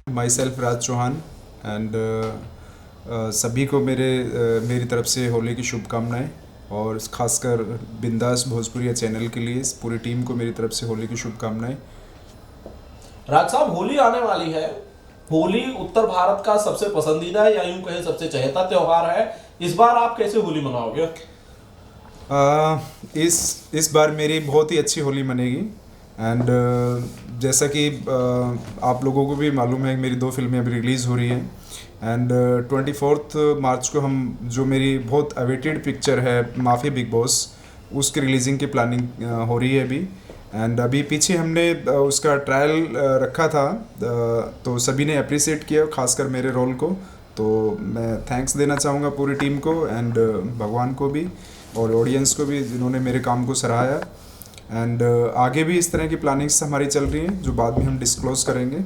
My self Raj Chauhan and सभी को मेरी तरफ से होली की शुभकामनाएं और ख़ासकर बिंदास भोजपुरिया चैनल के लिए पूरी टीम को मेरी तरफ से होली की शुभकामनाएं। राज साहब, होली आने वाली है। होली उत्तर भारत का सबसे पसंदीदा या यूं कहें सबसे चहेता त्योहार है। इस बार आप कैसे होली मनाओगे? इस बार मेरी बहुत ही अच्छी होली मनेगी एंड जैसा कि आप लोगों को भी मालूम है, मेरी 2 फिल्में अभी रिलीज़ हो रही हैं एंड 24 मार्च को हम जो मेरी बहुत अवेटेड पिक्चर है माफिया बिग बॉस, उसकी रिलीजिंग की प्लानिंग हो रही है अभी। एंड अभी पीछे हमने उसका ट्रायल रखा था, तो सभी ने अप्रिसिएट किया, खासकर मेरे रोल को। तो मैं थैंक्स देना चाहूँगा पूरी टीम को एंड भगवान को भी और ऑडियंस को भी, जिन्होंने मेरे काम को सराहाया। एंड आगे भी इस तरह की प्लानिंग्स हमारी चल रही हैं जो बाद में हम डिस्क्लोज करेंगे।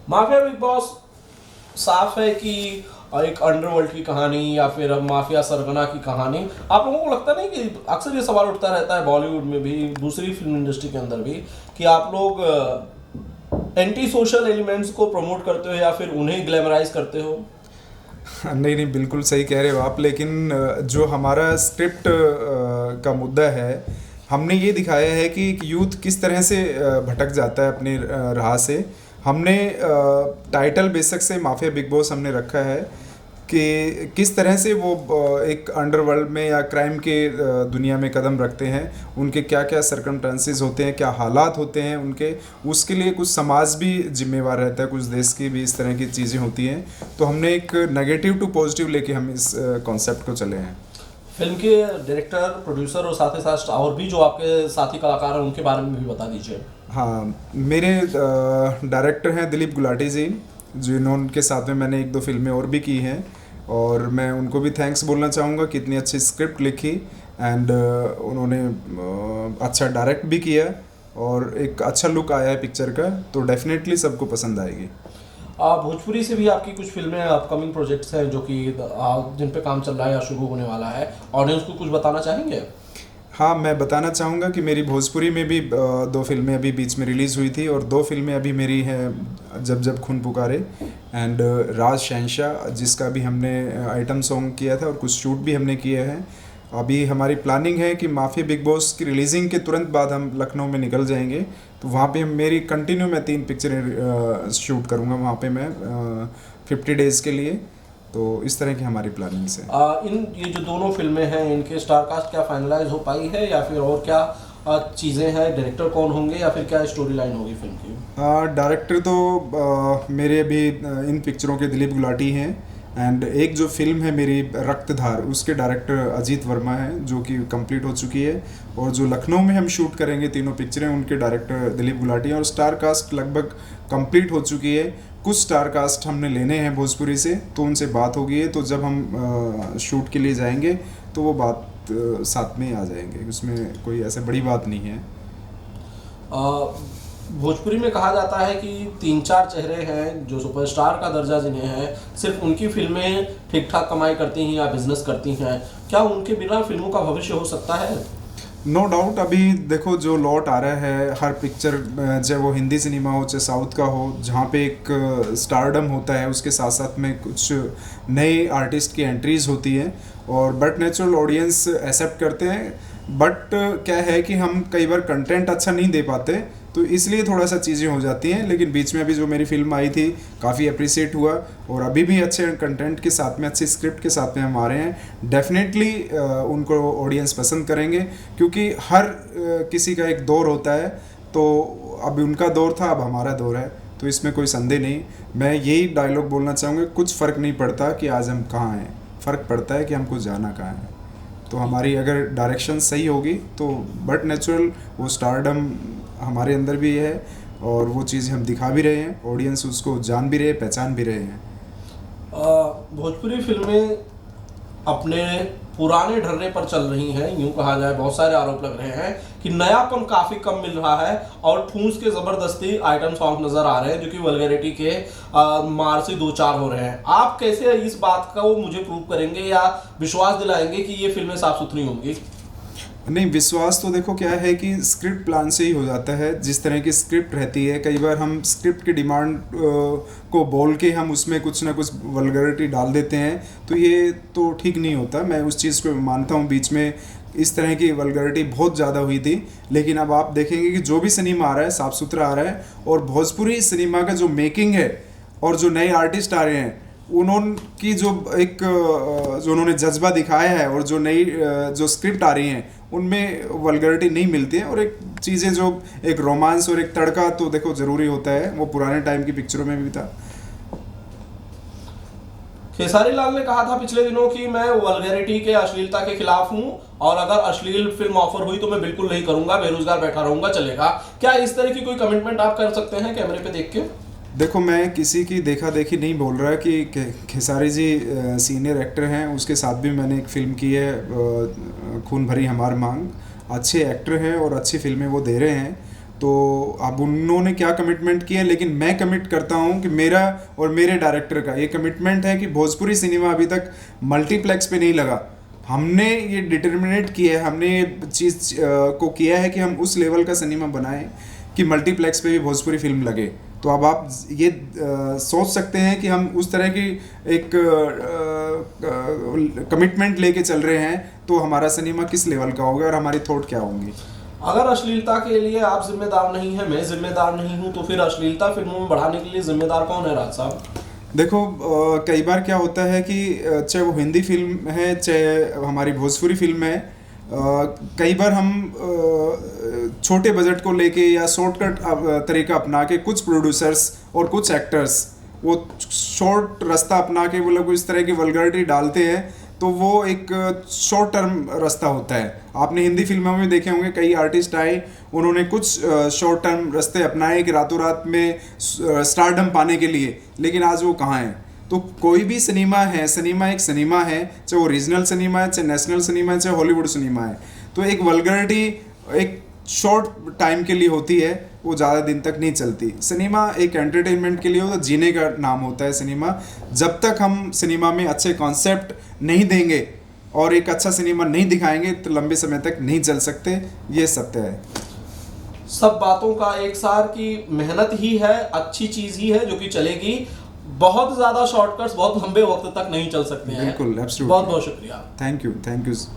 माफिया बिग बॉस साफ है कि एक अंडरवर्ल्ड की कहानी या फिर माफिया सरगना की कहानी। आप लोगों को लगता नहीं कि अक्सर ये सवाल उठता रहता है बॉलीवुड में भी, दूसरी फिल्म इंडस्ट्री के अंदर भी, कि आप लोग एंटी सोशल एलिमेंट्स को प्रमोट करते हो या फिर उन्हें ग्लैमराइज करते हो? नहीं नहीं, बिल्कुल सही कह रहे हो आप, लेकिन जो हमारा स्क्रिप्ट का मुद्दा है, हमने ये दिखाया है कि यूथ किस तरह से भटक जाता है अपनी राह से। हमने टाइटल बेशक से माफिया बिग बॉस हमने रखा है कि किस तरह से वो एक अंडरवर्ल्ड में या क्राइम के दुनिया में कदम रखते हैं, उनके क्या क्या सर्कमस्टेंसेस होते हैं, क्या हालात होते हैं उनके, उसके लिए कुछ समाज भी जिम्मेवार रहता है, कुछ देश की भी इस तरह की चीज़ें होती हैं। तो हमने एक नेगेटिव टू पॉजिटिव लेके हम इस कॉन्सेप्ट को चले हैं। फिल्म के डायरेक्टर, प्रोड्यूसर और साथ ही साथ और भी जो आपके साथी कलाकार हैं उनके बारे में भी बता दीजिए। हाँ, मेरे डायरेक्टर हैं दिलीप गुलाटी जी, जिन्होंने साथ में मैंने 1-2 फिल्में और भी की हैं और मैं उनको भी थैंक्स बोलना चाहूँगा कि इतनी अच्छी स्क्रिप्ट लिखी एंड उन्होंने अच्छा डायरेक्ट भी किया और एक अच्छा लुक आया है पिक्चर का, तो डेफिनेटली सबको पसंद आएगी। भोजपुरी से भी आपकी कुछ फिल्में अपकमिंग प्रोजेक्ट्स हैं जो कि जिन पे काम चल रहा है या शुरू होने वाला है, ऑडियंस को कुछ बताना चाहेंगे? हाँ, मैं बताना चाहूँगा कि मेरी भोजपुरी में भी 2 फिल्में अभी बीच में रिलीज़ हुई थी और 2 फिल्में अभी मेरी हैं, जब जब खून पुकारे एंड राज शहंशाह, जिसका भी हमने आइटम सॉन्ग किया था और कुछ शूट भी हमने किए हैं। अभी हमारी प्लानिंग है कि माफिया बिग बॉस की रिलीजिंग के तुरंत बाद हम लखनऊ में निकल जाएंगे, तो वहाँ पे मेरी कंटिन्यू मैं 3 पिक्चरें शूट करूँगा वहाँ पे मैं 50 डेज़ के लिए। तो इस तरह की हमारी प्लानिंग्स है। ये जो दोनों फिल्में हैं, इनके स्टार कास्ट क्या फाइनलाइज हो पाई है या फिर और क्या चीज़ें हैं? डायरेक्टर कौन होंगे या फिर क्या स्टोरी लाइन होगी फिल्म की? डायरेक्टर तो मेरे अभी इन पिक्चरों के दिलीप गुलाटी हैं एंड एक जो फिल्म है मेरी रक्तधार, उसके डायरेक्टर अजीत वर्मा हैं, जो कि कंप्लीट हो चुकी है। और जो लखनऊ में हम शूट करेंगे तीनों पिक्चरें, उनके डायरेक्टर दिलीप गुलाटी हैं और स्टार कास्ट लगभग कंप्लीट हो चुकी है। कुछ स्टार कास्ट हमने लेने हैं भोजपुरी से, तो उनसे बात हो गई है, तो जब हम शूट के लिए जाएंगे तो वो बात साथ में ही आ जाएंगे, उसमें कोई ऐसे बड़ी बात नहीं है। भोजपुरी में कहा जाता है कि 3-4 चेहरे हैं जो सुपरस्टार का दर्जा जिन्हें है, सिर्फ उनकी फिल्में ठीक ठाक कमाई करती हैं या बिजनेस करती हैं। क्या उनके बिना फिल्मों का भविष्य हो सकता है? No doubt. अभी देखो जो लॉट आ रहा है हर पिक्चर, चाहे वो हिंदी सिनेमा हो चाहे साउथ का हो, जहाँ पे एक स्टारडम होता है, उसके साथ साथ में कुछ नए आर्टिस्ट की एंट्रीज होती हैं और बट नेचुरल ऑडियंस एक्सेप्ट करते हैं। बट क्या है कि हम कई बार कंटेंट अच्छा नहीं दे पाते, तो इसलिए थोड़ा सा चीज़ें हो जाती हैं। लेकिन बीच में अभी जो मेरी फिल्म आई थी काफ़ी अप्रिसिएट हुआ और अभी भी अच्छे कंटेंट के साथ में, अच्छी स्क्रिप्ट के साथ में हम आ रहे हैं। डेफिनेटली उनको ऑडियंस पसंद करेंगे, क्योंकि हर किसी का एक दौर होता है, तो अभी उनका दौर था, अब हमारा दौर है, तो इसमें कोई संदेह नहीं। मैं यही डायलॉग बोलना चाहूँगा, कुछ फ़र्क नहीं पड़ता कि आज हम कहाँ हैं, फ़र्क पड़ता है कि हमको जाना कहाँ है। तो हमारी अगर डायरेक्शन सही होगी तो बट नेचुरल वो स्टारडम हमारे अंदर भी है और वो चीज़ हम दिखा भी रहे हैं, ऑडियंस उसको जान भी रहे, पहचान भी रहे हैं। भोजपुरी फिल्में अपने पुराने ढर्रे पर चल रही हैं, यूं कहा जाए। बहुत सारे आरोप लग रहे हैं कि नयापन काफ़ी कम मिल रहा है और ठूंस के ज़बरदस्ती आइटम सॉन्ग नज़र आ रहे हैं जो कि वल्गैरिटी के मार से 2-4 हो रहे हैं। आप कैसे इस बात को मुझे प्रूव करेंगे या विश्वास दिलाएंगे कि ये फिल्में साफ सुथरी होंगी? नहीं, विश्वास तो देखो क्या है कि स्क्रिप्ट प्लान से ही हो जाता है। जिस तरह की स्क्रिप्ट रहती है, कई बार हम स्क्रिप्ट की डिमांड को बोल के हम उसमें कुछ ना कुछ वल्गैरिटी डाल देते हैं, तो ये तो ठीक नहीं होता। मैं उस चीज़ को मानता हूँ, बीच में इस तरह की वल्गैरिटी बहुत ज़्यादा हुई थी। लेकिन अब आप देखेंगे कि जो भी सिनेमा आ रहा है साफ़ सुथरा आ रहा है, और भोजपुरी सिनेमा का जो मेकिंग है और जो नए आर्टिस्ट आ रहे हैं, उन्होंने जो एक जो उन्होंने जज्बा दिखाया है और जो नई जो स्क्रिप्ट आ रही हैं, उनमें वल्गैरिटी नहीं मिलती है। और एक चीज़ें जो एक रोमांस और एक तड़का तो देखो ज़रूरी होता है, वो पुराने टाइम की पिक्चरों में भी था। खेसारी लाल ने कहा था पिछले दिनों कि मैं वल्गैरिटी के, अश्लीलता के खिलाफ हूं, और अगर अश्लील फिल्म ऑफर हुई तो मैं बिल्कुल नहीं करूंगा, बेरोजगार बैठा रहूंगा, चलेगा। क्या इस तरह की कोई कमिटमेंट आप कर सकते हैं कैमरे पे देख के? देखो, मैं किसी की देखा देखी नहीं बोल रहा कि खेसारी जी सीनियर एक्टर हैं। उसके साथ भी मैंने एक फ़िल्म की है, खून भरी हमार मांग। अच्छे एक्टर हैं और अच्छी फिल्में वो दे रहे हैं। तो अब उन्होंने क्या कमिटमेंट किया, लेकिन मैं कमिट करता हूँ कि मेरा और मेरे डायरेक्टर का ये कमिटमेंट है कि भोजपुरी सिनेमा अभी तक मल्टीप्लेक्स पे नहीं लगा। हमने ये डिटर्मिनेट किया है, हमने ये चीज़ को किया है कि हम उस लेवल का सिनेमा बनाएं कि मल्टीप्लेक्स पे भी भोजपुरी फिल्म लगे। तो अब आप ये सोच सकते हैं कि हम उस तरह की एक कमिटमेंट लेके चल रहे हैं, तो हमारा सिनेमा किस लेवल का होगा और हमारी थॉट क्या होंगी। अगर अश्लीलता के लिए आप जिम्मेदार नहीं हैं, मैं जिम्मेदार नहीं हूं, तो फिर अश्लीलता फिल्मों में बढ़ाने के लिए जिम्मेदार कौन है, राज साहब? देखो, कई बार क्या होता है कि चाहे वो हिंदी फिल्म है, चाहे हमारी भोजपुरी फिल्म है, कई बार हम छोटे बजट को लेके या शॉर्टकट तरीका अपना के कुछ प्रोड्यूसर्स और कुछ एक्टर्स वो शॉर्ट रास्ता अपना के वो लोग इस तरह की वल्गैरिटी डालते हैं, तो वो एक शॉर्ट टर्म रास्ता होता है। आपने हिंदी फिल्मों में देखे होंगे, कई आर्टिस्ट आए, उन्होंने कुछ शॉर्ट टर्म रास्ते अपनाए कि रातों रात में स्टारडम पाने के लिए, लेकिन आज वो कहाँ हैं। तो कोई भी सिनेमा है, सिनेमा एक सिनेमा है, चाहे वो रीजनल सिनेमा है, चाहे नेशनल सिनेमा है, चाहे हॉलीवुड सिनेमा है। तो एक वल्गैरिटी एक शॉर्ट टाइम के लिए होती है, वो ज़्यादा दिन तक नहीं चलती। सिनेमा एक एंटरटेनमेंट के लिए होता है, जीने का नाम होता है सिनेमा। जब तक हम सिनेमा में अच्छे कॉन्सेप्ट नहीं देंगे और एक अच्छा सिनेमा नहीं दिखाएंगे, तो लंबे समय तक नहीं चल सकते, ये सत्य है। सब बातों का एक सार की मेहनत ही है, अच्छी चीज ही है जो कि चलेगी। बहुत ज्यादा शॉर्टकट्स बहुत लंबे वक्त तक नहीं चल सकते हैं। बिल्कुल, एब्सोल्युटली। बहुत बहुत शुक्रिया। Thank you.